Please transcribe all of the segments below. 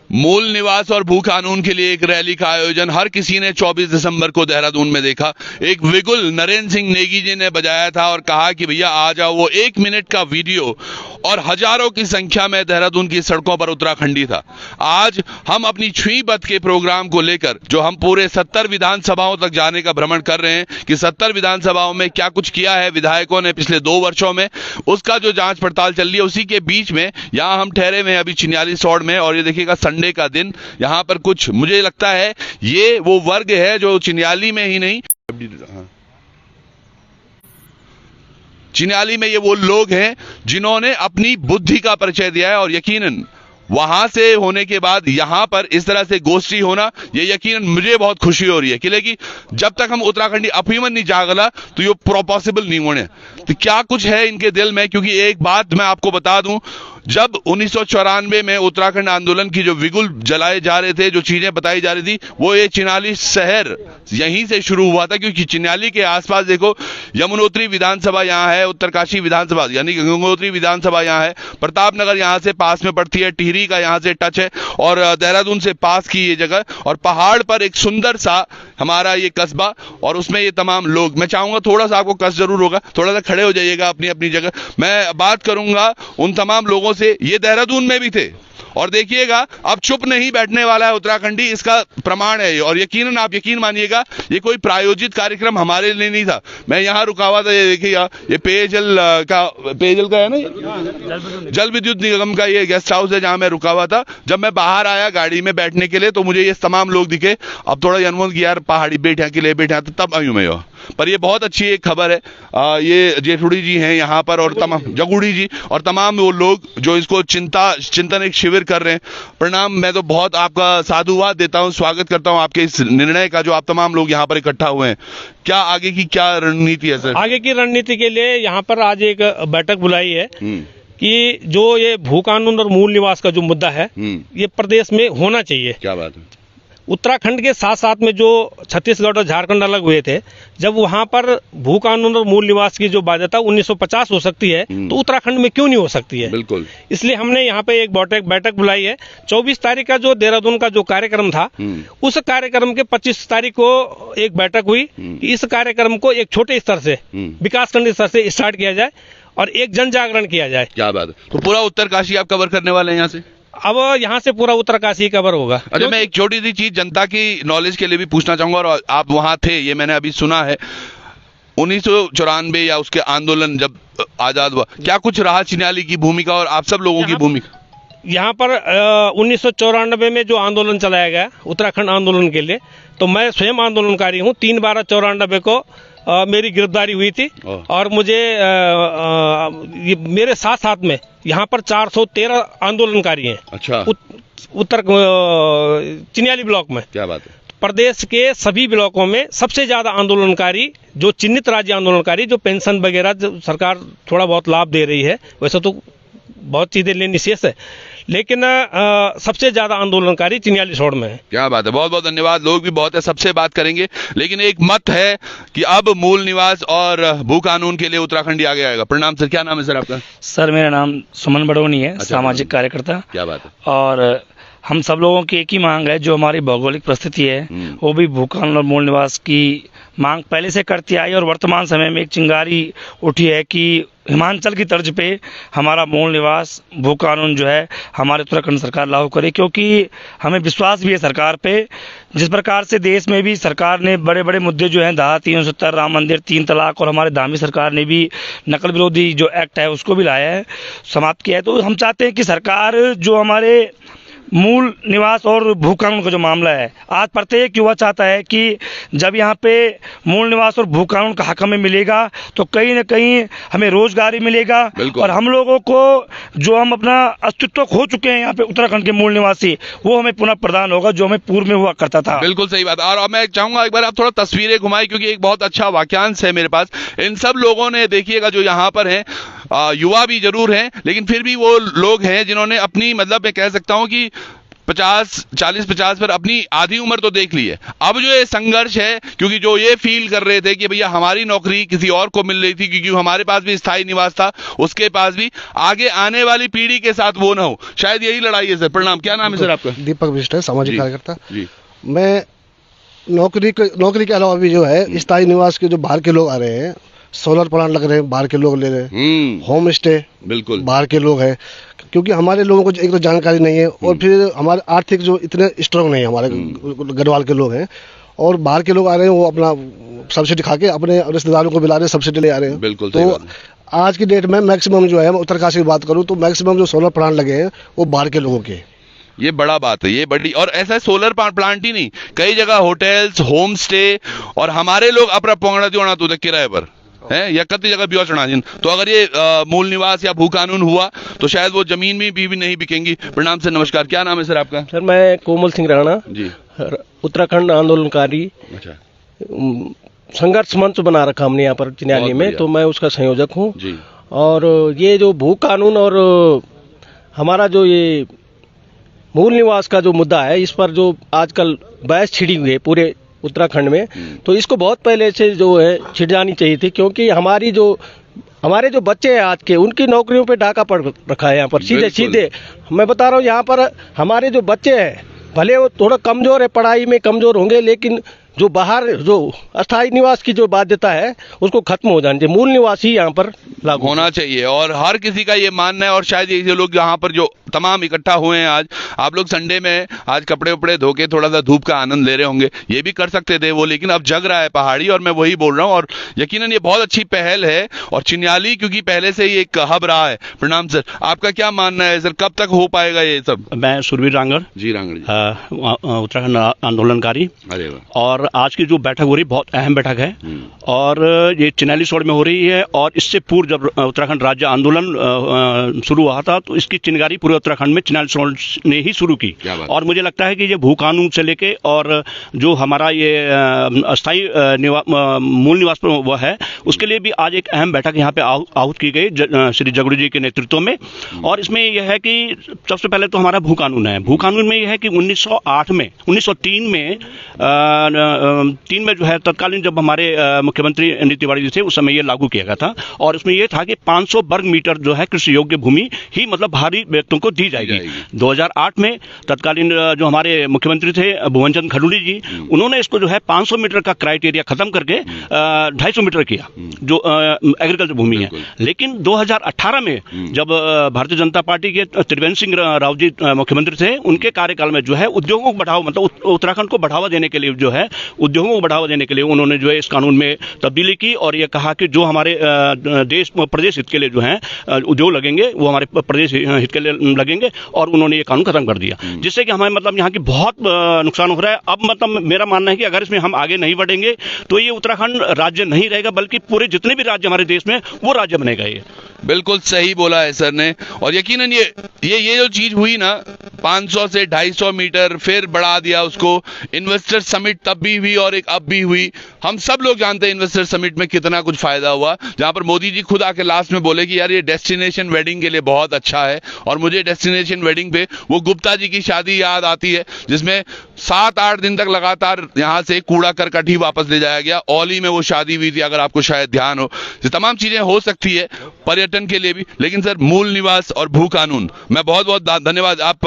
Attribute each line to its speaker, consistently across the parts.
Speaker 1: मूल निवास और भू कानून के लिए एक रैली का आयोजन हर किसी ने 24 दिसंबर को देहरादून में देखा। एक विगुल नरेंद्र सिंह नेगी जी ने बजाया था और कहा कि भैया आ जाओ। वो 1 मिनट का वीडियो और हजारों की संख्या में देहरादून की सड़कों पर उत्तराखंडी था। आज हम अपनी छुई बत के प्रोग्राम को लेकर जो हम पूरे 70 विधानसभाओं तक जाने का भ्रमण कर रहे हैं कि 70 विधानसभाओं में क्या कुछ किया है विधायकों ने पिछले 2 वर्षों में, उसका जो जांच पड़ताल चल रही है, उसी के बीच में यहां हम ठहरे हुए हैं अभी चिन्यालीसौड़ में। और ये देखिएगा संडे का दिन, यहां पर कुछ मुझे लगता है ये वो वर्ग है जो चिन्याली में ही नहीं, चिन्याली में ये वो लोग हैं जिन्होंने अपनी बुद्धि का परिचय दिया है। और यकीनन वहां से होने के बाद यहां पर इस तरह से गोष्ठी होना, ये यकीनन मुझे बहुत खुशी हो रही है कि जब तक हम उत्तराखंडी अफीमन नहीं जागला तो ये पॉसिबल नहीं होने। तो क्या कुछ है इनके दिल में, क्योंकि एक बात मैं आपको बता दूं, जब 1994 में उत्तराखंड आंदोलन की जो विगुल जलाए जा रहे थे, जो चीजें बताई जा रही थी, वो ये चिन्याली शहर यहीं से शुरू हुआ था। क्योंकि चिन्याली के आसपास देखो यमुनोत्री विधानसभा यहाँ है, उत्तरकाशी विधानसभा यानी गंगोत्री विधानसभा यहाँ है, प्रतापनगर यहाँ से पास में पड़ती है, टिहरी का यहाँ से टच है और देहरादून से पास की ये जगह, और पहाड़ पर एक सुंदर सा हमारा ये कस्बा और उसमें ये तमाम लोग। मैं चाहूंगा थोड़ा सा आपको कष्ट जरूर होगा, थोड़ा सा खड़े हो जाइएगा अपनी अपनी जगह। मैं बात करूंगा उन तमाम लोगों से, ये देहरादून में भी थे और देखिएगा अब चुप नहीं बैठने वाला है उत्तराखंडी, इसका प्रमाण है ये। और यकीनन आप यकीन मानिएगा ये कोई प्रायोजित कार्यक्रम हमारे लिए नहीं था। मैं यहाँ रुका हुआ था, ये देखिएगा ये पेयजल का है ना, जल विद्युत निगम का ये गेस्ट हाउस है जहां मैं रुका हुआ था। जब मैं बाहर आया गाड़ी में बैठने के लिए तो मुझे ये तमाम लोग दिखे। अब थोड़ा अनमोल की यार पहाड़ी बैठा के लिए बैठा तब आयु मैं, पर ये बहुत अच्छी एक खबर है। ये जेठुड़ी जी हैं यहाँ पर और तमाम जगुड़ी जी और तमाम वो लोग जो इसको चिंतन एक शिविर कर रहे हैं। प्रणाम, मैं तो बहुत आपका साधुवाद देता हूँ, स्वागत करता हूँ आपके इस निर्णय का जो आप तमाम लोग यहाँ पर इकट्ठा हुए हैं। क्या आगे की क्या रणनीति है सर?
Speaker 2: आगे की रणनीति के लिए यहाँ पर आज एक बैठक बुलाई है कि जो ये भू कानून और मूल निवास का जो मुद्दा है ये प्रदेश में होना चाहिए। क्या बात है। उत्तराखंड के साथ साथ में जो छत्तीसगढ़ और झारखंड अलग हुए थे, जब वहां पर भू कानून और मूल निवास की जो बाध्यता 1950 हो सकती है तो उत्तराखंड में क्यों नहीं हो सकती है? बिल्कुल। इसलिए हमने यहाँ पे एक बैठक बुलाई है। 24 तारीख का जो देहरादून का जो कार्यक्रम था, उस कार्यक्रम के 25 तारीख को एक बैठक हुई कि इस कार्यक्रम को एक छोटे स्तर से, विकासखंड स्तर से स्टार्ट किया जाए और एक जन जागरण किया जाए।
Speaker 1: क्या बात है। तो पूरा उत्तरकाशी आप कवर करने वाले हैं यहाँ से?
Speaker 2: अब यहाँ से पूरा उत्तरकाशी कवर होगा।
Speaker 1: अच्छा, मैं एक छोटी सी चीज जनता की नॉलेज के लिए भी पूछना चाहूंगा, और आप वहां थे ये मैंने अभी सुना है, 1994 या उसके आंदोलन जब आजाद हुआ, क्या कुछ रहा चिन्याली की भूमिका और आप सब लोगों की भूमिका?
Speaker 2: यहाँ पर 1994 में जो आंदोलन चलाया गया उत्तराखंड आंदोलन के लिए, तो मैं स्वयं आंदोलनकारी हूँ। 3/12/94 को मेरी गिरफ्तारी हुई थी और मुझे मेरे साथ साथ में यहाँ पर 413 आंदोलनकारी हैं। अच्छा। उत्तर चिन्याली ब्लॉक में। क्या बात है। प्रदेश के सभी ब्लॉकों में सबसे ज्यादा आंदोलनकारी, जो चिन्हित राज्य आंदोलनकारी, जो पेंशन वगैरह जो सरकार थोड़ा बहुत लाभ दे रही है, वैसे तो बहुत चीजें लेनी शेष है, लेकिन सबसे ज्यादा आंदोलनकारी चिन्यालीसौड़ में है। क्या बात है, बहुत बहुत धन्यवाद। लोग भी बहुत है, सबसे बात करेंगे, लेकिन एक मत है कि अब मूल निवास और भू कानून के लिए उत्तराखंडी आगे आएगा। प्रणाम सर, क्या नाम है सर आपका?
Speaker 3: सर मेरा नाम सुमन बड़ोनी है। अच्छा, सामाजिक कार्यकर्ता।
Speaker 1: क्या बात है।
Speaker 3: और हम सब लोगों की एक ही मांग है, जो हमारी भौगोलिक परिस्थिति है वो भी भू कानून और मूल निवास की मांग पहले से करती आई और वर्तमान समय में एक चिंगारी उठी है कि हिमाचल की तर्ज पे हमारा मूल निवास भू कानून जो है हमारे उत्तराखंड सरकार लागू करे, क्योंकि हमें विश्वास भी है सरकार पे। जिस प्रकार से देश में भी सरकार ने बड़े बड़े मुद्दे जो हैं, धारा 370, राम मंदिर, 3 तलाक, और हमारे धामी सरकार ने भी नकल विरोधी जो एक्ट है उसको भी लाया है, समाप्त किया है। तो हम चाहते हैं कि सरकार जो हमारे मूल निवास और भू कानून का जो मामला है, आज प्रत्येक युवा चाहता है कि जब यहाँ पे मूल निवास और भू कानून का हक हमें मिलेगा तो कहीं न कहीं हमें रोजगारी मिलेगा, और हम लोगों को जो हम अपना अस्तित्व खो चुके हैं यहाँ पे उत्तराखंड के मूल निवासी, वो हमें पुनः प्रदान होगा जो हमें पूर्व में हुआ करता था।
Speaker 1: बिल्कुल सही बात। और मैं चाहूंगा एक बार आप थोड़ा तस्वीरें घुमाएं, क्योंकि एक बहुत अच्छा वाक्यांश है मेरे पास। इन सब लोगों ने देखिएगा जो यहाँ पर हैं, युवा भी जरूर हैं, लेकिन फिर भी वो लोग हैं जिन्होंने अपनी, मतलब मैं कह सकता हूं कि 40-50 पर अपनी आधी उम्र तो देख ली है। अब जो ये संघर्ष है, क्योंकि जो ये फील कर रहे थे कि भैया हमारी नौकरी किसी और को मिल रही थी, क्योंकि हमारे पास भी स्थायी निवास था, उसके पास भी, आगे आने वाली पीढ़ी के साथ वो ना हो, शायद यही लड़ाई है। सर प्रणाम, क्या नाम है सर आपका?
Speaker 4: दीपक बिष्ट है, सामाजिक कार्यकर्ता।
Speaker 1: जी।
Speaker 4: मैं नौकरी के अलावा भी जो है स्थायी निवास के जो बाहर के लोग आ रहे हैं, सोलर प्लांट लग रहे हैं, बाहर के लोग ले रहे हैं, होम स्टे
Speaker 1: बिल्कुल
Speaker 4: बाहर के लोग हैं, क्योंकि हमारे लोगों को एक तो जानकारी नहीं है और फिर हमारे आर्थिक जो इतने स्ट्रांग नहीं है, हमारे गढ़वाल के लोग हैं, और बाहर के लोग आ रहे हैं, वो अपना सब्सिडी खा के अपने रिश्तेदारों को मिला रहे हैं, सब्सिडी ले आ रहे हैं।
Speaker 1: बिल्कुल।
Speaker 4: तो आज की डेट में मैक्सिमम जो है, उत्तरकाशी की बात करूँ तो मैक्सिमम जो सोलर प्लांट लगे हैं वो बाहर के लोगों के।
Speaker 1: ये बड़ा बात है, ये बड़ी, और ऐसा सोलर प्लांट ही नहीं, कई जगह होटल्स, होम स्टे, और हमारे लोग अपना पोंगड़ा दिवाना तो किराए पर है या कई जगह भी चढ़ा जिन। तो अगर ये मूल निवास या भू कानून हुआ तो शायद वो जमीन भी नहीं बिकेंगी। प्रणाम सर, नमस्कार, क्या नाम है सर आपका?
Speaker 2: सर मैं कोमल सिंह राणा
Speaker 1: जी,
Speaker 2: उत्तराखंड आंदोलनकारी
Speaker 1: अच्छा,
Speaker 2: संघर्ष मंच बना रखा हमने यहाँ पर चिन्याली में, तो मैं उसका संयोजक हूँ।
Speaker 1: जी।
Speaker 2: और ये जो भू कानून और हमारा जो ये मूल निवास का जो मुद्दा है, इस पर जो आजकल बहस छिड़ी हुई है पूरे उत्तराखंड में, तो इसको बहुत पहले से जो है छिड़ जानी चाहिए थी, क्योंकि हमारे जो बच्चे हैं आज के, उनकी नौकरियों पे डाका पड़ रखा है यहाँ पर सीधे। मैं बता रहा हूँ, यहाँ पर हमारे जो बच्चे हैं, भले वो थोड़ा कमजोर है, पढ़ाई में कमजोर होंगे, लेकिन जो बाहर जो अस्थायी निवास की जो बाध्यता है उसको खत्म हो जानी चाहिए, मूल निवास ही यहाँ पर लागू
Speaker 1: होना चाहिए। और हर किसी का ये मानना है, और शायद ये लोग यहाँ पर जो तमाम इकट्ठा हुए हैं आज, आप लोग संडे में आज कपड़े उपड़े धो के थोड़ा सा धूप का आनंद ले रहे होंगे, ये भी कर सकते थे वो, लेकिन अब जग रहा है पहाड़ी, और मैं वही बोल रहा हूँ। और यकीनन ये बहुत अच्छी पहल है, और चिन्याली क्योंकि पहले से ही एक हब रहा है। प्रणाम सर, आपका क्या मानना है सर, कब तक हो पाएगा ये सब?
Speaker 5: मैं सुरवीर रांगड़
Speaker 1: जी, रांगड़ जी,
Speaker 5: उत्तराखंड आंदोलनकारी।
Speaker 1: अरे वाह।
Speaker 5: और आज की जो बैठक हो रही बहुत अहम बैठक है, और ये चिन्याली सोड़ में हो रही है, और इससे पूर्व जब उत्तराखंड राज्य आंदोलन शुरू हुआ था तो इसकी चिंगारी पूरे उत्तराखंड में चिन्याली सोड़ ने ही शुरू की। और मुझे लगता है कि ये भू कानून से लेके और जो हमारा ये अस्थायी मूल निवास पर वो है, उसके लिए भी आज एक अहम बैठक यहाँ पे आहूत की गई श्री जगरू जी के नेतृत्व में। और इसमें यह है कि सबसे पहले तो हमारा भू कानून है। भू कानून में यह है कि 1903 में जो है तत्कालीन जब हमारे मुख्यमंत्री एन.डी. तिवारी जी थे, उस समय ये लागू किया गया था, और उसमें यह था कि 500 वर्ग मीटर जो है कृषि योग्य भूमि ही मतलब बाहरी व्यक्तियों को दी जाएगी। 2008 में तत्कालीन जो हमारे मुख्यमंत्री थे भुवन चंद्र खडूरी जी, उन्होंने इसको जो है 500 मीटर का क्राइटेरिया खत्म करके 250 मीटर किया, जो एग्रीकल्चर भूमि है। लेकिन 2018 में जब भारतीय जनता पार्टी के त्रिवेंद्र सिंह राव जी मुख्यमंत्री थे, उनके कार्यकाल में जो है उद्योगों को बढ़ावा, मतलब उत्तराखंड को बढ़ावा देने के लिए जो है, उद्योगों को बढ़ावा देने के लिए उन्होंने जो है इस कानून में तब्दीली की, और ये कहा कि जो हमारे प्रदेश हित के लिए जो है उद्योग लगेंगे वो हमारे प्रदेश हित के लिए लगेंगे, और उन्होंने ये कानून खत्म कर दिया, जिससे कि हमें मतलब यहाँ की बहुत नुकसान हो रहा है। अब मतलब मेरा मानना है कि अगर इसमें हम आगे नहीं बढ़ेंगे तो ये उत्तराखंड राज्य नहीं रहेगा, बल्कि पूरे जितने भी राज्य हमारे देश में वो राज्य बनेगा। ये
Speaker 1: बिल्कुल सही बोला है सर ने। और यकीनन ये जो चीज हुई ना, 500 से 250 मीटर फिर बढ़ा दिया उसको, इन्वेस्टर समिट तब भी हुई और एक अब भी हुई। हम सब लोग जानते हैं इन्वेस्टर समिट में कितना कुछ फायदा हुआ, जहां पर मोदी जी खुद आके लास्ट में बोले कि यार ये डेस्टिनेशन वेडिंग के लिए बहुत अच्छा है। और मुझे डेस्टिनेशन वेडिंग पे वो गुप्ता जी की शादी याद आती है, जिसमें 7-8 दिन तक लगातार यहां से कूड़ा करकट ही वापस ले जाया गया। औली में वो शादी हुई थी, अगर आपको शायद ध्यान हो। ये तमाम चीजें हो सकती है पर्यटन के लिए भी, लेकिन सर मूल निवास और भू कानून, मैं बहुत बहुत धन्यवाद। आप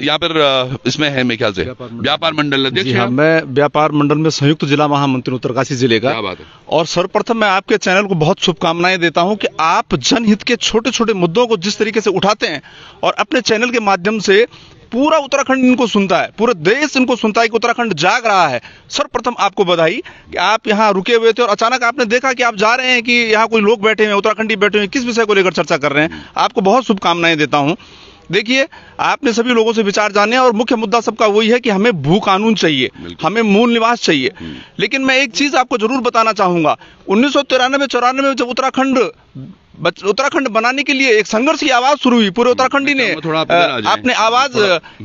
Speaker 1: यहाँ पर इसमें है मेरे ख्याल से व्यापार मंडल अध्यक्ष।
Speaker 6: हाँ, मैं व्यापार मंडल में संयुक्त जिला महामंत्री उत्तरकाशी जिले का।
Speaker 1: क्या बात है।
Speaker 6: और सर्वप्रथम मैं आपके चैनल को बहुत शुभकामनाएं देता हूं कि आप जनहित के छोटे छोटे मुद्दों को जिस तरीके से उठाते हैं, और अपने चैनल के माध्यम से पूरा उत्तराखंड इनको सुनता है, पूरे देश इनको सुनता है कि उत्तराखंड जाग रहा है। सर्वप्रथम आपको बधाई कि आप यहाँ रुके हुए थे और अचानक आपने देखा कि आप जा रहे हैं कि यहाँ कोई लोग बैठे हैं, उत्तराखंडी बैठे हैं, किस विषय को लेकर चर्चा कर रहे हैं। आपको बहुत शुभकामनाएं देता हूँ। देखिए, आपने सभी लोगों से विचार जाने, और मुख्य मुद्दा सबका वही है कि हमें भू कानून चाहिए, हमें मूल निवास चाहिए। लेकिन मैं एक चीज आपको जरूर बताना चाहूंगा, 1993-94 में जब उत्तराखंड उत्तराखंड बनाने के लिए एक संघर्ष की आवाज शुरू हुई। पूरे उत्तराखंडी ने अपने आवाज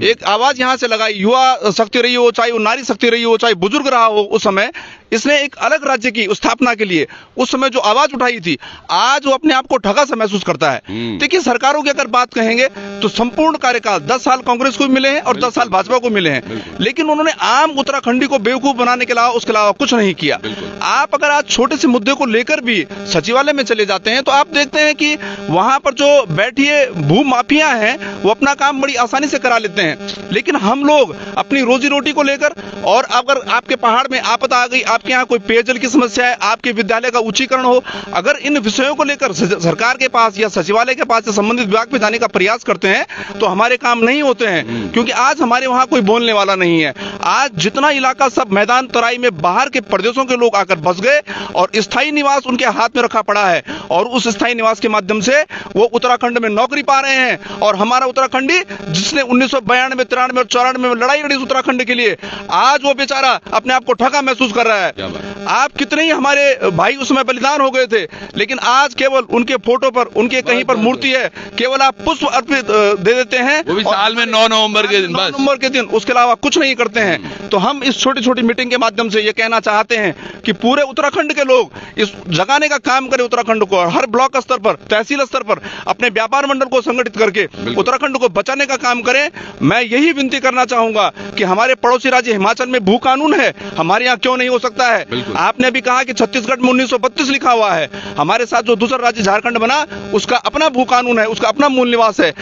Speaker 6: एक आवाज यहाँ से लगाई। युवा शक्ति रही हो, चाहे वो नारी शक्ति रही हो, चाहे बुजुर्ग रहा हो, उस समय इसने एक अलग राज्य की स्थापना के लिए उस समय जो आवाज उठाई थी, आज वो अपने आप को ठगा सा महसूस करता है। देखिए, सरकारों की अगर बात कहेंगे तो संपूर्ण कार्यकाल 10 साल कांग्रेस को मिले हैं और 10 साल भाजपा को मिले हैं, लेकिन उन्होंने आम उत्तराखंडी को बेवकूफ बनाने के अलावा उसके अलावा कुछ नहीं किया। आप अगर आज छोटे से मुद्दे को लेकर भी सचिवालय में चले जाते हैं तो आप देखते हैं कि वहां पर जो बैठिए भू माफिया हैं वो अपना काम बड़ी आसानी से करा लेते हैं, लेकिन हम लोग अपनी रोजी रोटी को लेकर, और अगर आपके पहाड़ में आपदा आ गई, आपके यहाँ कोई पेयजल की समस्या है, आपके विद्यालय का ऊंचीकरण हो, अगर इन विषयों को लेकर सरकार के पास या सचिवालय के पास या संबंधित विभाग पे जाने का प्रयास करते हैं तो हमारे काम नहीं होते हैं, क्योंकि आज हमारे वहां कोई बोलने वाला नहीं है। आज जितना इलाका सब मैदान तराई में बाहर के प्रदेशों के लोग आकर बस गए और स्थायी निवास उनके हाथ में रखा पड़ा है, और उस स्थायी निवास के माध्यम से वो उत्तराखंड में नौकरी पा रहे हैं। और हमारा उत्तराखंडी जिसने 1992, 93 और 94 में लड़ाई लड़ी उत्तराखंड के लिए, आज वो बेचारा अपने आप को ठगा महसूस कर रहा है। आप कितने ही हमारे भाई उसमें बलिदान हो गए थे, लेकिन आज केवल उनके फोटो पर, उनके कहीं पर मूर्ति है, केवल आप पुष्प अर्पित दे देते हैं,
Speaker 1: वो भी साल में 9 नवंबर के दिन,
Speaker 6: 9 नवंबर के दिन, उसके अलावा कुछ नहीं करते हैं। तो हम इस छोटी छोटी मीटिंग के माध्यम से ये कहना चाहते हैं कि पूरे उत्तराखंड के लोग इस जगाने का काम करें, उत्तराखंड को हर ब्लॉक स्तर पर, तहसील स्तर पर अपने व्यापार मंडल को संगठित करके उत्तराखंड को बचाने का काम करें। मैं यही विनती करना चाहूंगा कि हमारे पड़ोसी राज्य हिमाचल में भू कानून है, हमारे यहाँ क्यों नहीं हो सकता है? आपने भी कहा कि छत्तीसगढ़ में 1932 लिखा हुआ है, हमारे साथ जो दूसरा राज्य झारखंड बना उसका अपना भू कानून है, उसका अपना मूल निवास है।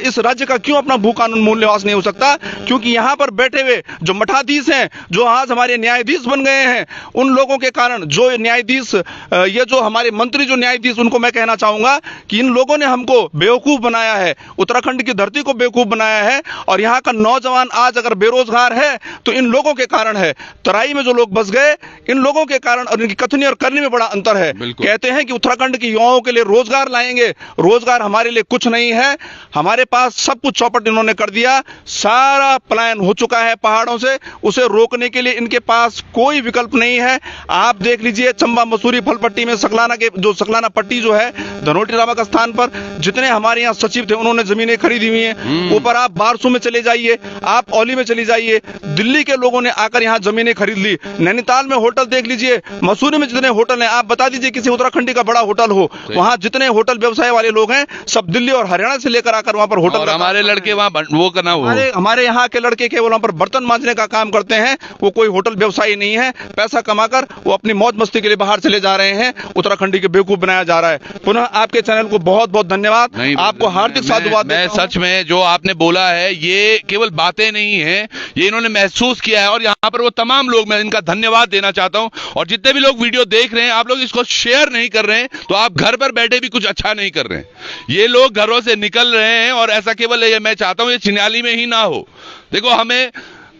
Speaker 6: इस राज्य का क्यों अपना भू कानून मूल निवास नहीं हो सकता? क्योंकि यहाँ पर बैठे हुए जो मठाधीश हैं, जो आज हमारे न्यायाधीश बन गए हैं, उन लोगों के कारण जो न्यायाधीश, ये जो हमारे मंत्री जो न्यायाधीश, उनको मैं कहना चाहूंगा कि इन लोगों ने हमको बेवकूफ बनाया है, उत्तराखंड की धरती को बेवकूफ बनाया है, और यहाँ का नौजवान आज अगर बेरोजगार है तो इन लोगों के कारण है। तराई में जो लोग बस गए, इन लोगों के कारण, और इनकी कथनी और करनी में बड़ा अंतर है। कहते हैं कि उत्तराखंड के युवाओं के लिए रोजगार लाएंगे, रोजगार हमारे लिए कुछ नहीं है, हमारे पास सब कुछ चौपट इन्होंने कर दिया, सारा प्लान हो चुका है पहाड़ों से, उसे रोकने के लिए इनके पास कोई विकल्प नहीं है। आप देख लीजिए चंबा मसूरी फलपट्टी में सकलाना पट्टी जो है, धनोटी नामक स्थान पर जितने हमारे यहाँ सचिव थे उन्होंने जमीनें खरीदी हुई हैं। ऊपर आप बारसू में चले जाइए, आप औली में चली जाइए, दिल्ली के लोगों ने आकर यहाँ जमीनें खरीद ली। नैनीताल में होटल देख लीजिए, मसूरी में जितने होटल हैं, आप बता दीजिए किसी उत्तराखंडी का बड़ा होटल हो, वहाँ जितने होटल व्यवसाय वाले लोग हैं सब दिल्ली और हरियाणा से लेकर आकर वहाँ पर होटल,
Speaker 1: हमारे लड़के वहाँ वो करना,
Speaker 6: हमारे यहाँ के लड़के केवल वहाँ पर बर्तन मांजने का काम करते हैं, वो कोई होटल व्यवसायी नहीं है। पैसा कमाकर वो अपनी मौज मस्ती के लिए बाहर चले जा रहे हैं, उत्तराखंडी के बेवकूफ बनाया जा रहा है। पुनः आपके चैनल को बहुत बहुत धन्यवाद, आपको हार्दिक साधुवाद।
Speaker 1: मैं सच में जो आपने बोला है ये केवल बातें नहीं है, ये इन्होंने महसूस किया है, और यहाँ पर वो तमाम लोग, मैं इनका धन्यवाद देना चाहता हूँ। और जितने भी लोग वीडियो देख रहे हैं, आप लोग इसको शेयर नहीं कर रहे हैं तो आप घर पर बैठे भी कुछ अच्छा नहीं कर रहे हैं। ये लोग घरों से निकल रहे हैं, और ऐसा केवल मैं चाहता हूं ये चिन्याली में ही ना हो। देखो, हमें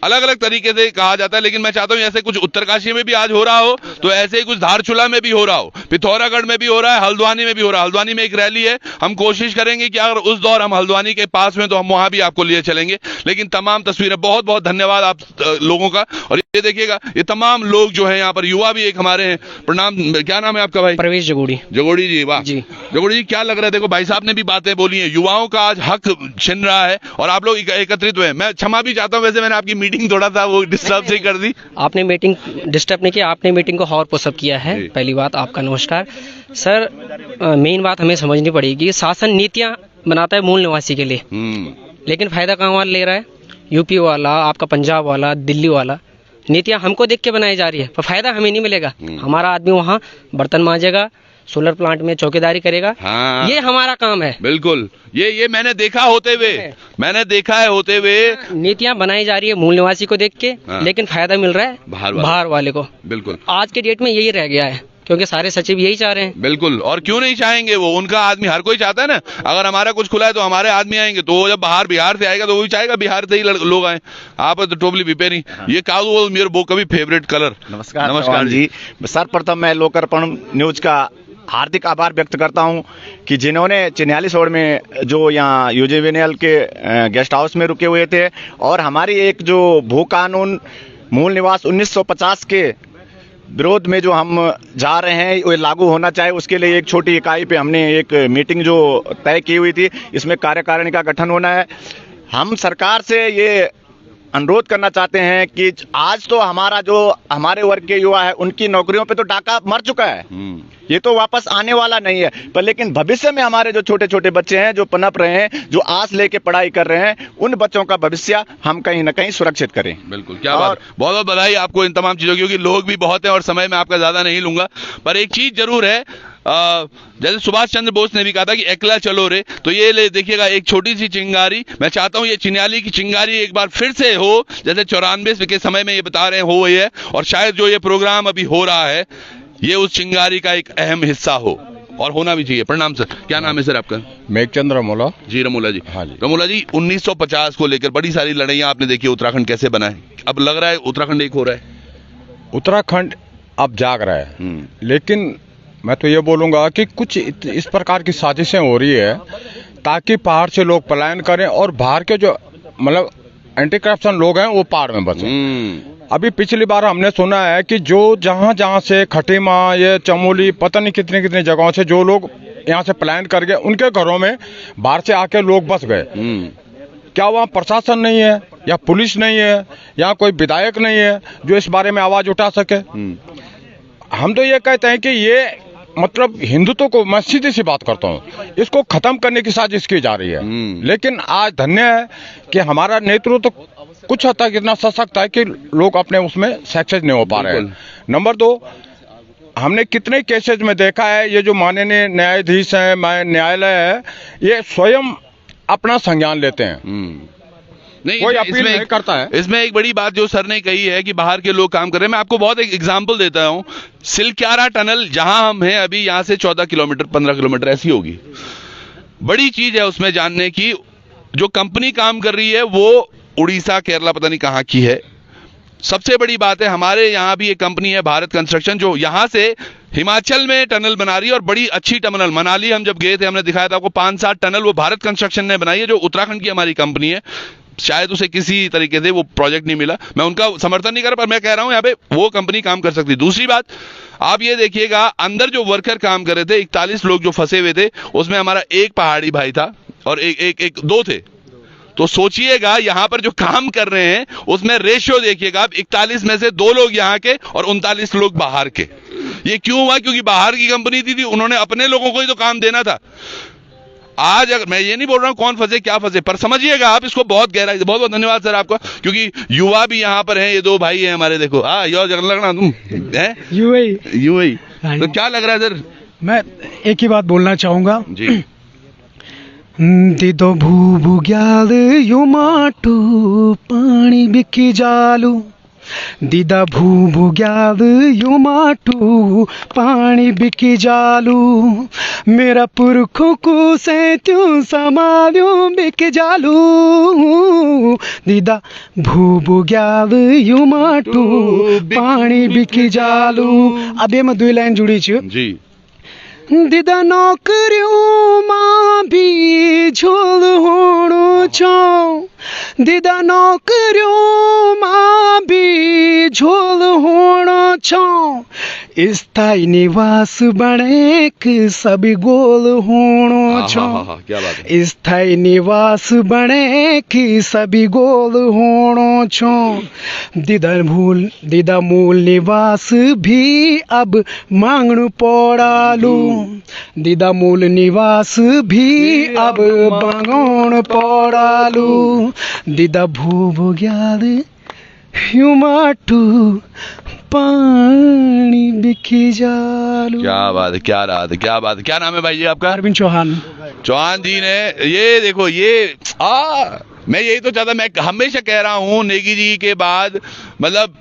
Speaker 1: अलग अलग तरीके से कहा जाता है, लेकिन मैं चाहता हूं ऐसे कुछ उत्तरकाशी में भी आज हो रहा हो, तो ऐसे ही कुछ धारचूला में भी हो रहा हो, पिथौरागढ़ में भी हो रहा है, हल्द्वानी में भी हो रहा है। हल्द्वानी में एक रैली है, हम कोशिश करेंगे कि अगर उस दौर हम हल्द्वानी के पास में तो हम वहां भी आपको लिए चलेंगे। लेकिन तमाम तस्वीरें, बहुत बहुत धन्यवाद आप लोगों का। और ये देखिएगा, ये तमाम लोग जो है यहाँ पर, युवा भी एक हमारे हैं। प्रणाम, क्या नाम है आपका भाई?
Speaker 7: प्रवेश जगोड़ी।
Speaker 1: जगोड़ी जी, वाह
Speaker 7: जी।
Speaker 1: जगोड़ी जी, क्या लग रहा है? देखो भाई साहब ने भी बातें बोली हैं, युवाओं का आज हक छिन रहा है और आप लोग एकत्रित हुए। मैं क्षमा भी चाहता हूं, वैसे मैंने आपकी मीटिंग थोड़ा सा वो डिस्टर्ब से कर दी।
Speaker 7: आपने मीटिंग डिस्टर्ब नहीं किया, आपने मीटिंग को और पुशअप किया है। पहली बात आपका नमस्कार सर। मेन बात हमें समझनी पड़ेगी, शासन नीतियां बनाता है मूल निवासी के लिए, लेकिन फायदा कहाँ वाला ले रहा है? यूपी वाला, आपका पंजाब वाला, दिल्ली वाला। नीतियां हमको देख के बनाई जा रही है, पर फायदा हमें नहीं मिलेगा। हमारा आदमी वहाँ बर्तन मांजेगा, सोलर प्लांट में चौकीदारी करेगा। हाँ। ये हमारा काम है।
Speaker 1: बिल्कुल, ये मैंने देखा होते हुए
Speaker 7: नीतियां बनाई जा रही है मूल निवासी को देख के। हाँ। लेकिन फायदा मिल रहा है बाहर वाले को।
Speaker 1: बिल्कुल,
Speaker 7: आज के डेट में यही रह गया है, क्योंकि सारे सचिव यही चाह रहे हैं।
Speaker 1: बिल्कुल, और क्यों नहीं चाहेंगे? वो उनका आदमी, हर कोई चाहता है ना, अगर हमारा कुछ खुला है तो हमारे आदमी आएंगे, तो वो जब बाहर बिहार से आएगा तो वो भी चाहेगा बिहार से ही लोग आए। आप तो टोटली प्रिपेयरिंग। ये कागज मेरे वो कभी फेवरेट कलर।
Speaker 8: नमस्कार जी। सर्वप्रथम मैं लोकार्पण न्यूज का हार्दिक आभार व्यक्त करता हूं कि जिन्होंने चिन्यालीस रोड में जो यहाँ यूजेविनियल के गेस्ट हाउस में रुके हुए थे, और हमारी एक जो भू कानून मूल निवास 1950 के विरोध में जो हम जा रहे हैं वो लागू होना चाहिए, उसके लिए एक छोटी इकाई पे हमने एक मीटिंग जो तय की हुई थी, इसमें कार्यकारिणी का गठन होना है। हम सरकार से ये अनुरोध करना चाहते हैं कि आज तो हमारे वर्ग के युवा है उनकी नौकरियों पे तो डाका मर चुका है, ये तो वापस आने वाला नहीं है, पर लेकिन भविष्य में हमारे जो छोटे छोटे बच्चे हैं जो पनप रहे हैं, जो आस लेके पढ़ाई कर रहे हैं, उन बच्चों का भविष्य हम कहीं ना कहीं सुरक्षित करें।
Speaker 1: बिल्कुल, क्या बात, बहुत बहुत बधाई आपको इन तमाम चीजों की, क्योंकि लोग भी बहुत हैं और समय में आपका ज्यादा नहीं लूंगा। पर एक चीज जरूर है, जैसे सुभाष चंद्र बोस ने भी कहा था कि एकला चलो रे, तो ये ले देखिएगा एक छोटी सी चिंगारी, मैं चाहता हूं ये चिन्याली की चिंगारी एक बार फिर से हो, जैसे 94 के समय में ये बता रहे हैं हो गई है, और शायद जो ये प्रोग्राम अभी हो रहा है ये उस चिंगारी का एक अहम हिस्सा हो, और होना भी चाहिए। प्रणाम सर, क्या नाम है सर आपका?
Speaker 9: मेघचंद रमोला
Speaker 1: जी। रमोला जी,
Speaker 9: हाँ जी।
Speaker 1: रमोला जी, 1950 को लेकर बड़ी सारी लड़ाइयां आपने देखी, उत्तराखंड कैसे बना है, अब लग रहा है उत्तराखंड एक हो रहा है।
Speaker 9: उत्तराखंड अब जाग रहा है, लेकिन मैं तो ये बोलूंगा कि कुछ इस प्रकार की साजिशें हो रही है ताकि पहाड़ से लोग पलायन करें और बाहर के जो मतलब एंटी करप्शन लोग हैं वो पहाड़ में बसे। अभी पिछली बार हमने सुना है कि जो जहां जहां से खटीमा, ये चमोली, पता नहीं कितनी कितनी जगहों से जो लोग यहाँ से पलायन कर गए, उनके घरों में बाहर से आके लोग बस गए। क्या वहाँ प्रशासन नहीं है या पुलिस नहीं है या कोई विधायक नहीं है जो इस बारे में आवाज उठा सके? हम तो ये कहते हैं कि ये मतलब हिंदुत्व को, मैं सीधी सी बात करता हूँ, इसको खत्म करने की साजिश की जा रही है। लेकिन आज धन्य है कि हमारा नेतृत्व तो कुछ हद तक इतना सशक्त है कि लोग अपने उसमें सक्सेस नहीं हो पा रहे हैं। नंबर 2, हमने कितने केसेस में देखा है, ये जो माननीय न्यायाधीश है, न्यायालय है, ये स्वयं अपना संज्ञान लेते हैं,
Speaker 1: नहीं,
Speaker 9: कोई अपील नहीं करता है।
Speaker 1: इसमें एक बड़ी बात जो सर ने कही है कि बाहर के लोग काम कर रहे हैं, मैं आपको बहुत एक एग्जांपल देता हूं। सिलक्यारा टनल जहां हम हैं अभी, यहां से 14 किलोमीटर 15 किलोमीटर ऐसी होगी। बड़ी चीज है उसमें जानने की, जो कंपनी काम कर रही है वो उड़ीसा, केरला, पता नहीं कहां की है। सबसे बड़ी बात है, हमारे यहाँ भी एक कंपनी है भारत कंस्ट्रक्शन, जो यहाँ से हिमाचल में टनल बना रही है, और बड़ी अच्छी टनल। मनाली हम जब गए थे, हमने दिखाया था आपको 5-7 टनल वो भारत कंस्ट्रक्शन ने बनाई है, जो उत्तराखंड की हमारी कंपनी है। शायद उसे किसी तरीके से वो प्रोजेक्ट नहीं मिला, मैं उनका समर्थन नहीं कर रहा, पर मैं कह रहा हूं यहाँ पे वो कंपनी काम कर सकती। दूसरी बात, आप ये देखिएगा, अंदर जो वर्कर काम कर रहे थे, 41 लोग जो फंसे हुए थे, उसमें हमारा एक पहाड़ी भाई था और एक 2 थे। तो सोचिएगा यहां पर जो काम कर रहे हैं उसमें रेशियो देखिएगा आप, 41 में से 2 लोग यहाँ के और 39 लोग बाहर के। ये क्यों हुआ? क्योंकि बाहर की कंपनी थी, उन्होंने अपने लोगों को ही तो काम देना था। आज अगर मैं ये नहीं बोल रहा हूं कौन फंसे क्या फंसे, पर समझिएगा आप इसको बहुत गहराई से। बहुत बहुत धन्यवाद सर आपका, क्योंकि युवा भी यहाँ पर हैं, ये 2 भाई हैं हमारे, देखो यो जगन लगना तुम है यूएई। तो क्या लग रहा है सर?
Speaker 10: मैं एक ही बात बोलना चाहूंगा
Speaker 1: जी।
Speaker 10: दिदो भू ग्याल यो माटू पानी बिकी जालू, दिदा भू ग्याल यो माटू पानी बिकी जालू, मेरा पुरखों को से त्यों समाल्यो बिक जालू, दिदा भू ग्याल यो माटू पानी बिकी जालू। अब ये मैं 2 लाइन जुड़ी छी
Speaker 1: जी।
Speaker 10: दिदा नौकरियों मां भी झोल होणो छो, दिदा नौकरियों मां भी झोल होणो छो, स्थायी निवास बने कि सभी गोल होणो छो,
Speaker 1: क्या बात है।
Speaker 10: स्थायी निवास बने कि सभी गोल होणो छो, दिदा मूल निवास भी अब मांगणु पड़ालू, दिदा मूल निवास भी अब मांगण पड़ालू, दिदा भू ग्याल यो माटू पानी बिकी जालू।
Speaker 1: क्या बात है, क्या बात है, क्या बात है। क्या नाम है भाई जी आपका?
Speaker 10: अरविंद चौहान।
Speaker 1: चौहान जी ने ये देखो, ये मैं यही तो चाहता, मैं हमेशा कह रहा हूं नेगी जी के बाद, मतलब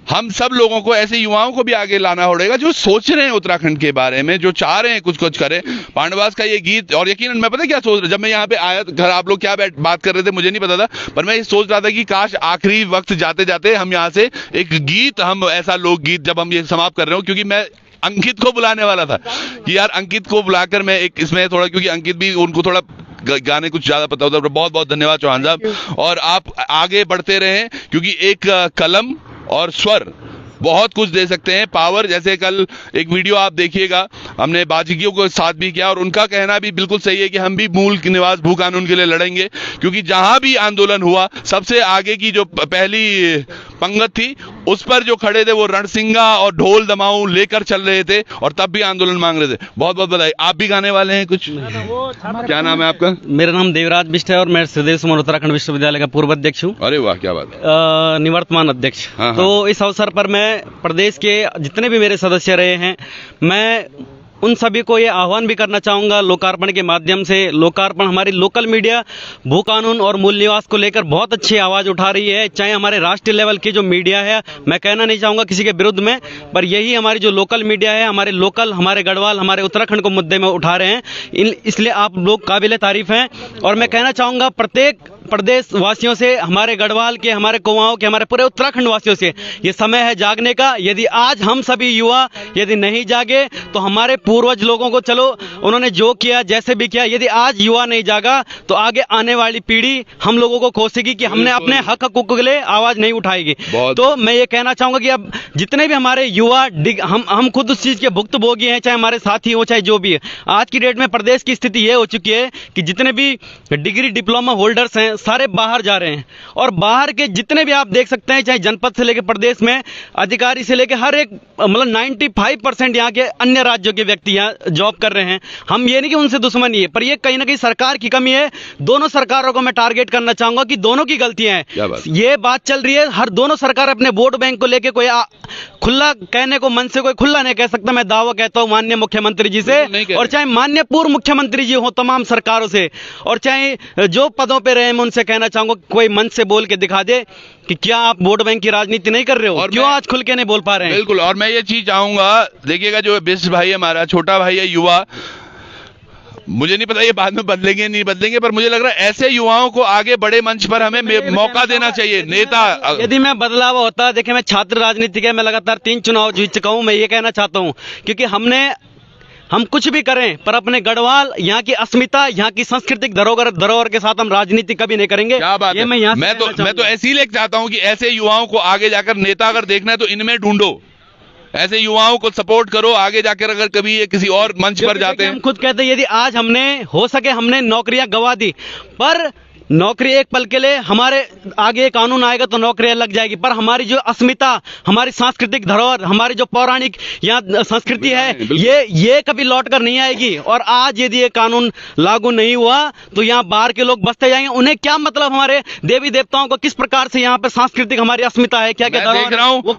Speaker 1: हम सब लोगों को, ऐसे युवाओं को भी आगे लाना पड़ेगा जो सोच रहे हैं उत्तराखंड के बारे में, जो चाह रहे हैं कुछ करें। पांडवास का ये गीत, और यकीनन मैं पता क्या सोच रहा, जब मैं यहाँ पे आया घर, आप लोग क्या बात कर रहे थे मुझे नहीं पता था, पर मैं ये सोच रहा था कि काश आखिरी वक्त जाते जाते हम यहाँ से एक गीत, हम ऐसा लोकगीत जब हम ये समाप्त कर रहे हो, क्योंकि मैं अंकित को बुलाने वाला था कि यार अंकित को बुलाकर मैं एक इसमें थोड़ा, क्योंकि अंकित भी उनको थोड़ा गाने कुछ ज्यादा पता होता है। बहुत बहुत धन्यवाद चौहान साहब, और आप आगे बढ़ते रहें, क्योंकि एक कलम और स्वर बहुत कुछ दे सकते हैं पावर। जैसे कल एक वीडियो आप देखिएगा, हमने बाजियों को साथ भी किया और उनका कहना भी बिल्कुल सही है कि हम भी मूल निवास भू कानून के लिए लड़ेंगे, क्योंकि जहां भी आंदोलन हुआ सबसे आगे की जो पहली पंगत थी उस पर जो खड़े थे वो रणसिंगा और ढोल दमाऊ लेकर चल रहे थे और तब भी आंदोलन मांग रहे थे। बहुत बहुत बधाई। आप भी गाने वाले हैं कुछ? क्या नाम है आपका?
Speaker 11: मेरा नाम देवराज बिष्ट है और मैं श्रीदेव सुमन उत्तराखंड विश्वविद्यालय का पूर्व अध्यक्ष हूँ।
Speaker 1: अरे वाह, क्या बात है।
Speaker 11: निवर्तमान अध्यक्ष।
Speaker 1: हाँ,
Speaker 11: तो इस अवसर पर मैं प्रदेश के जितने भी मेरे सदस्य रहे हैं, मैं उन सभी को ये आह्वान भी करना चाहूंगा लोकार्पण के माध्यम से। लोकार्पण हमारी लोकल मीडिया भू कानून और मूल निवास को लेकर बहुत अच्छी आवाज उठा रही है, चाहे हमारे राष्ट्रीय लेवल की जो मीडिया है, मैं कहना नहीं चाहूंगा किसी के विरुद्ध में, पर यही हमारी जो लोकल मीडिया है, हमारे गढ़वाल, हमारे उत्तराखंड को मुद्दे में उठा रहे हैं, इसलिए आप लोग काबिले तारीफ हैं। और मैं कहना चाहूंगा प्रत्येक प्रदेश वासियों से, हमारे गढ़वाल के, हमारे कुमाऊं के, हमारे पूरे उत्तराखंड वासियों से ये समय है जागने का। यदि आज हम सभी युवा यदि नहीं जागे तो हमारे पूर्वज लोगों को, चलो उन्होंने जो किया जैसे भी किया, यदि आज युवा नहीं जागा तो आगे आने वाली पीढ़ी हम लोगों को कोसेगी कि हमने अपने हक हकूक के लिए आवाज नहीं उठाएगी। तो मैं ये कहना चाहूंगा कि अब जितने भी हमारे युवा, हम खुद उस चीज के भुक्तभोगी हैं, चाहे हमारे साथी हो चाहे जो भी है। आज की डेट में प्रदेश की स्थिति ये हो चुकी है कि जितने भी डिग्री डिप्लोमा होल्डर्स हैं सारे बाहर जा रहे हैं, और बाहर के जितने भी आप देख सकते हैं, चाहे जनपद से लेकर प्रदेश में अधिकारी से लेकर हर एक, मतलब 95% यहाँ के अन्य राज्यों के व्यक्ति यहाँ जॉब कर रहे हैं। हम ये नहीं कि उनसे दुश्मनी है, पर ये कहीं ना कहीं सरकार की कमी है। दोनों सरकारों को मैं टारगेट करना चाहूंगा कि दोनों की गलतियां हैं। ये बात चल रही है, हर दोनों सरकार अपने वोट बैंक को लेकर कोई खुला कहने को मन से कोई खुला नहीं कह सकता। मैं दावा कहता हूं माननीय मुख्यमंत्री जी से, और चाहे माननीय पूर्व मुख्यमंत्री जी हो तमाम सरकारों से, और चाहे जो पदों पे रहे, मैं उनसे कहना चाहूंगा कोई मंच से बोल के दिखा दे कि क्या आप वोट बैंक की राजनीति नहीं कर रहे हो, और क्यों आज खुल के नहीं बोल पा रहे हैं।
Speaker 1: बिल्कुल। और मैं ये चीज चाहूंगा, देखिएगा जो बिष्ट भाई हमारा छोटा भाई है, युवा, मुझे नहीं पता ये बाद में बदलेंगे नहीं बदलेंगे, पर मुझे लग रहा है ऐसे युवाओं को आगे बड़े मंच पर हमें मौका देना चाहिए। नेता
Speaker 11: यदि मैं बदलाव होता, देखिए मैं छात्र राजनीति के, मैं लगातार 3 चुनाव जीत चुका हूं। मैं ये कहना चाहता हूं क्योंकि हम कुछ भी करें पर अपने गढ़वाल, यहाँ की अस्मिता, यहाँ की सांस्कृतिक धरोहर के साथ हम राजनीति कभी नहीं करेंगे।
Speaker 1: क्या बात है। मैं तो इसीलिए चाहता हूं कि ऐसे युवाओं को आगे जाकर नेता अगर देखना है तो इनमें ढूंढो, ऐसे युवाओं को सपोर्ट करो। आगे जाकर अगर कभी ये किसी और मंच पर जाते हैं,
Speaker 11: हम खुद कहते हैं यदि आज हमने हो सके हमने नौकरियां गंवा दी, पर नौकरी एक पल के लिए, हमारे आगे कानून आएगा तो नौकरियां लग जाएगी, पर हमारी जो अस्मिता, हमारी सांस्कृतिक धरोहर, हमारी जो पौराणिक यहाँ संस्कृति है, ये कभी लौट कर नहीं आएगी। और आज यदि ये कानून लागू नहीं हुआ तो यहाँ बाहर के लोग बसते जाएंगे। उन्हें क्या मतलब हमारे देवी देवताओं को किस प्रकार से यहाँ पे सांस्कृतिक हमारी अस्मिता है, क्या क्या
Speaker 1: देख रहा हूँ।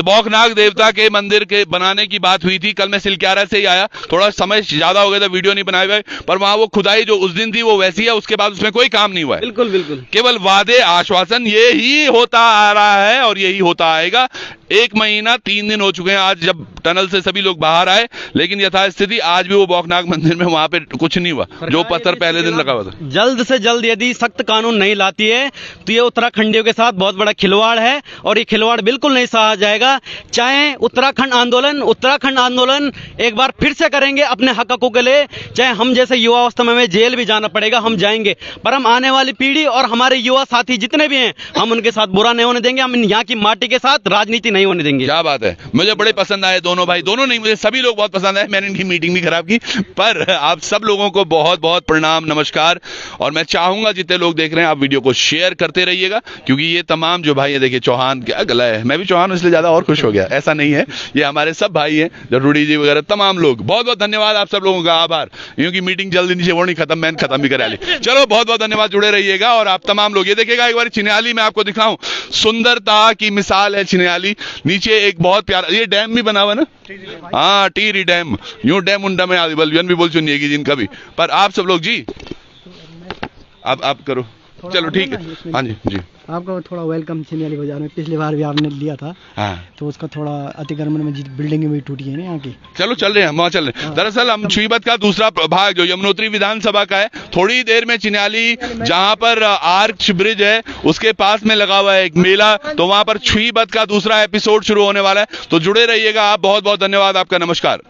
Speaker 1: बौखनाग देवता के मंदिर के बनाने की बात हुई थी, कल मैं सिलक्यारा से ही आया, थोड़ा समय ज्यादा हो गया था, वीडियो नहीं बनाए हुए, पर वहां वो खुदाई जो उस दिन थी वो वैसी है, उसके बाद उसमें कोई काम नहीं हुआ है।
Speaker 11: बिल्कुल बिल्कुल,
Speaker 1: केवल वादे आश्वासन, ये ही होता आ रहा है और यही होता आएगा। 1 महीना 3 दिन हो चुके हैं आज जब टनल से सभी लोग बाहर आए, लेकिन यथास्थिति आज भी वो बौखनाग मंदिर में वहां पे कुछ नहीं हुआ, जो पत्थर पहले दिन लगा हुआ था।
Speaker 11: जल्द से जल्द यदि सख्त कानून नहीं लाती है तो ये उत्तराखंडियों के साथ बहुत बड़ा खिलवाड़ है, और ये खिलवाड़ बिल्कुल नहीं सहा जाएगा। चाहे उत्तराखंड आंदोलन एक बार फिर से करेंगे अपने हक हकूक के लिए, चाहे हम जैसे युवावस्था में जेल भी जाना पड़ेगा, हम जाएंगे, पर हम आने वाली पीढ़ी और हमारे युवा साथी जितने भी हैं, हम उनके साथ बुरा नहीं होने देंगे, हम यहाँ की माटी के साथ राजनीति नहीं होने देंगे।
Speaker 1: क्या बात है। मुझे बड़े पसंद आए दोनों भाई, दोनों नहीं, मुझे सभी लोग बहुत पसंद आए। मैंने इनकी मीटिंग भी खराब की, पर आप सब लोगों को बहुत बहुत प्रणाम, नमस्कार। और मैं चाहूंगा जितने लोग देख रहे हैं आप वीडियो को शेयर करते रहिएगा, क्योंकि ये तमाम जो भाई है, देखिए चौहान, क्या गला है, मैं भी चौहान हूं इसलिए ज्यादा और खुश हो गया, ऐसा नहीं है, ये हमारे सब भाई हैं, रूडी जी वगैरह तमाम लोग, बहुत बहुत धन्यवाद आप सब लोगों का, आभार। क्योंकि मीटिंग जल्दी नीचे वो नहीं खत्म, मैंने खत्म भी करा ली। चलो बहुत बहुत धन्यवाद, जुड़े रहिएगा। और आप तमाम लोग ये देखिएगा, एक बार चिन्याली में आपको दिखाऊं, सुंदरता की मिसाल है चिन्याली। नीचे एक बहुत प्यारा ये डैम भी बना हुआ ना, हाँ, टीरी डैम, यूं डैम उन डैम आदि बलवियन भी बोल सुनिएगी जिनका भी। पर आप सब लोग जी अब आप करो, चलो ठीक है। हाँ जी जी,
Speaker 10: आपका थोड़ा वेलकम चिन्याली बाजार में पिछली बार भी आपने लिया था,
Speaker 1: हाँ,
Speaker 10: तो उसका थोड़ा अतिक्रमण में बिल्डिंग भी टूटी है ना यहाँ की।
Speaker 1: चलो चल रहे हैं, वहाँ चल रहे हैं। दरअसल हम छुईबत का दूसरा भाग जो यमुनोत्री विधानसभा का है, थोड़ी देर में चिन्याली जहाँ पर आर्च ब्रिज है उसके पास में लगा हुआ है एक मेला, तो वहां पर छुईबत का दूसरा एपिसोड शुरू होने वाला है, तो जुड़े रहिएगा आप। बहुत बहुत धन्यवाद आपका, नमस्कार।